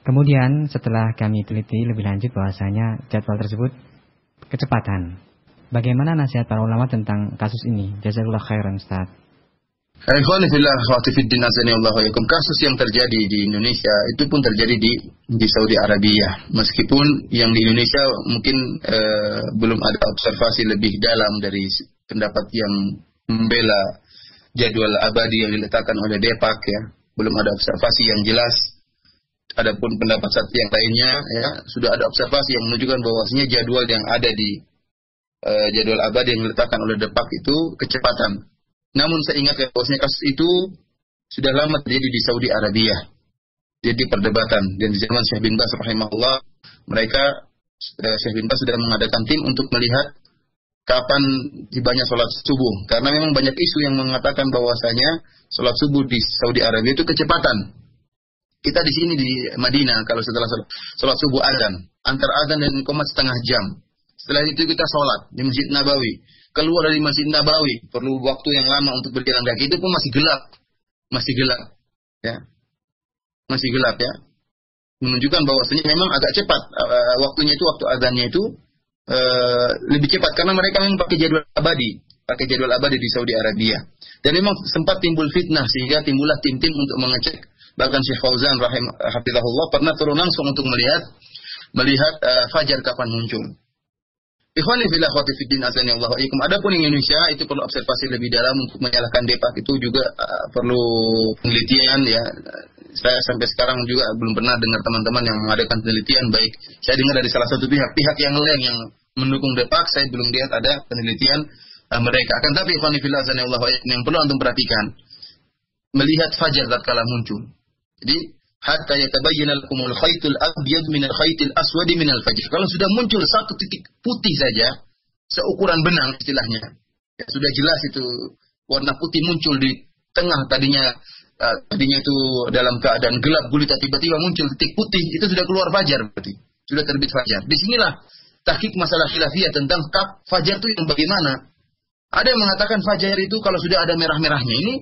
Kemudian setelah kami teliti lebih lanjut bahwasanya jadwal tersebut kecepatan. Bagaimana nasihat para ulama tentang kasus ini? Jazakallahu khairan, Ustaz. Ikhwani fillah akhwati fiddin azani Allah wa yakum. Kasus yang terjadi di Indonesia itu pun terjadi di Saudi Arabia. Meskipun yang di Indonesia mungkin belum ada observasi lebih dalam dari pendapat yang membela jadwal abadi yang diletakkan oleh Depak, ya. Belum ada observasi yang jelas. Adapun pendapat satu yang lainnya, ya, sudah ada observasi yang menunjukkan bahwasanya jadwal yang ada di jadwal abadi yang diletakkan oleh Depak itu kecepatan. Namun saya ingat bahwasanya kasus itu sudah lama terjadi di Saudi Arabia. Jadi perdebatan. Dan di zaman Syekh bin Baz rahimahullah, Syekh bin Baz sudah mengadakan tim untuk melihat kapan tibanya sholat subuh. Karena memang banyak isu yang mengatakan bahwasanya sholat subuh di Saudi Arabia itu kecepatan. Kita di sini di Madinah, kalau setelah sholat subuh azan, antar azan dan iqamah setengah jam. Setelah itu kita sholat di Masjid Nabawi. Keluar dari Masjid Nabawi, perlu waktu yang lama untuk berjalan kaki, itu pun masih gelap. Masih gelap. Ya. Masih gelap ya. Menunjukkan bahwasanya memang agak cepat. Waktunya itu, waktu azannya itu lebih cepat. Karena mereka memang pakai jadwal abadi. Pakai jadwal abadi di Saudi Arabia. Dan memang sempat timbul fitnah, sehingga timbullah tim-tim untuk mengecek. Bahkan Syekh Fauzan hafizahullah pernah turun langsung untuk melihat fajar kapan muncul. Ikhwani fillah akhwati fiddin azani Allah wa iyyakum. Adapun Indonesia itu perlu observasi lebih dalam untuk menyalahkan Depak, itu juga perlu penelitian ya. Saya sampai sekarang juga belum pernah dengar teman-teman yang mengadakan penelitian, baik saya dengar dari salah satu pihak yang lain yang mendukung Depak, saya belum lihat ada penelitian mereka. Akan tapi ikhwani fillah azani Allah wa iyyakum, yang perlu antum perhatikan, melihat fajar tatkala muncul. Jadi hatta yatabayyana lakumul khaytul abyad minal khaytil aswadi minal fajr. Kalau sudah muncul satu titik putih saja, seukuran benang istilahnya, ya, sudah jelas itu warna putih muncul di tengah, tadinya itu dalam keadaan gelap gulita, tiba-tiba muncul titik putih, itu sudah keluar fajar, berarti sudah terbit fajar. Disinilah tahqiq masalah khilafiyah tentang fajar itu yang bagaimana. Ada yang mengatakan fajar itu kalau sudah ada merah-merahnya. Ini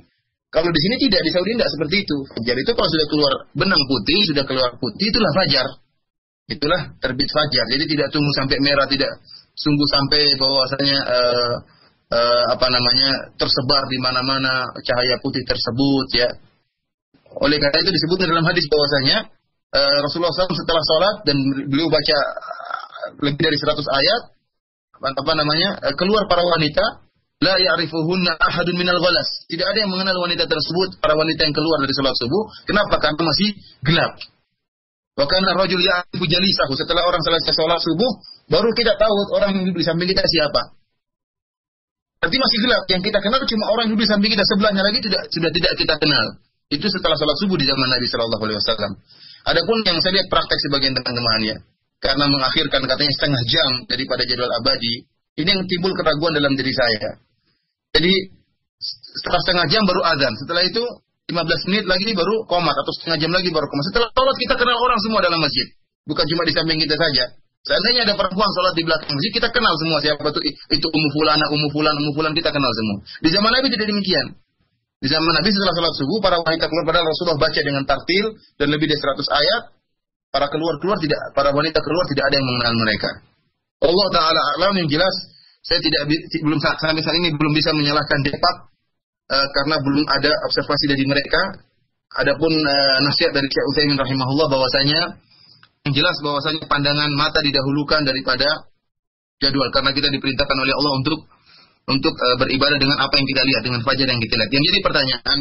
kalau di sini tidak, di Saudi tidak seperti itu. Fajar itu kalau sudah keluar benang putih, sudah keluar putih, itulah fajar. Itulah terbit fajar. Jadi tidak tunggu sampai merah, tidak sungguh sampai bahwasanya tersebar di mana-mana cahaya putih tersebut ya. Oleh karena itu disebutkan dalam hadis bahwasanya Rasulullah SAW setelah sholat dan beliau baca lebih dari 100 ayat, keluar para wanita. La ya'rifuhunna ahadun minal ghalas. Tidak ada yang mengenal wanita tersebut, para wanita yang keluar dari salat subuh. Kenapa? Karena masih gelap. Wa kana rajul ya'rifu jalisahu. Setelah orang selesai salat subuh, baru kita tahu orang yang duduk di samping kita siapa. Berarti masih gelap. Yang kita kenal cuma orang yang duduk di samping kita, sebelahnya lagi sudah tidak kita kenal. Itu setelah salat subuh di zaman Nabi sallallahu alaihi wasallam. Adapun yang saya lihat praktek sebagian teman-teman ya, karena mengakhirkan katanya setengah jam daripada jadwal abadi, ini yang timbul keraguan dalam diri saya. Jadi setelah setengah jam baru azan. Setelah itu 15 menit lagi baru qomat, atau setengah jam lagi baru qomat. Setelah sholat kita kenal orang semua dalam masjid. Bukan cuma di samping kita saja. Seandainya ada perempuan sholat di belakang masjid, kita kenal semua siapa itu Ummu Fulan kita kenal semua. Di zaman Nabi tidak demikian. Di zaman Nabi setelah sholat subuh, para wanita keluar, padahal Rasulullah baca dengan tartil dan lebih dari 100 ayat. Para wanita keluar tidak ada yang mengenal mereka. Allah Ta'ala alam, yang jelas saya belum sampai saat ini belum bisa menyalahkan Depak karena belum ada observasi dari mereka. Adapun nasihat dari Syekh Utsaimin rahimahullah bahwasanya yang jelas bahwasanya pandangan mata didahulukan daripada jadwal, karena kita diperintahkan oleh Allah untuk beribadah dengan apa yang kita lihat, dengan fajar yang kita lihat. Yang jadi pertanyaan,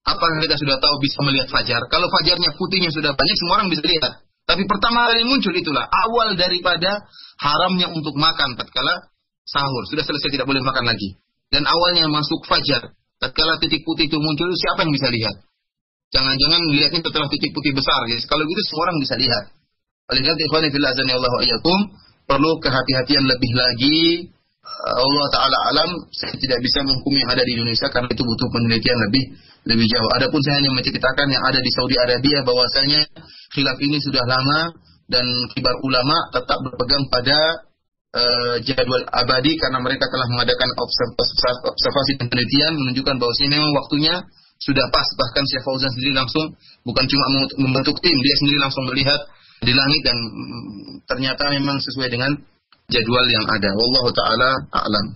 apakah kita sudah tahu bisa melihat fajar? Kalau fajarnya putihnya sudah banyak, semua orang bisa lihat. Tapi pertama kali muncul itulah awal daripada haramnya untuk makan tatkala sahur. Sudah selesai tidak boleh makan lagi. Dan awalnya masuk fajar. Tatkala titik putih itu muncul, siapa yang bisa lihat? Jangan-jangan lihatnya setelah titik putih besar. Guys. Kalau gitu semua orang bisa lihat. Oleh karena ikhwani fillah azani Allah wa iyyakum, perlu kehati-hatian lebih lagi. Allah Ta'ala alam, saya tidak bisa menghukumi yang ada di Indonesia karena itu butuh penelitian lebih jauh. Adapun saya hanya menceritakan yang ada di Saudi Arabia, bahwasanya khilaf ini sudah lama dan kibar ulama tetap berpegang pada jadwal abadi karena mereka telah mengadakan observasi dan penelitian menunjukkan bahwasanya memang waktunya sudah pas. Bahkan Syekh Fauzan sendiri langsung bukan cuma membentuk tim, dia sendiri langsung melihat di langit dan ternyata memang sesuai dengan jadwal yang ada. Wallahu ta'ala a'lam.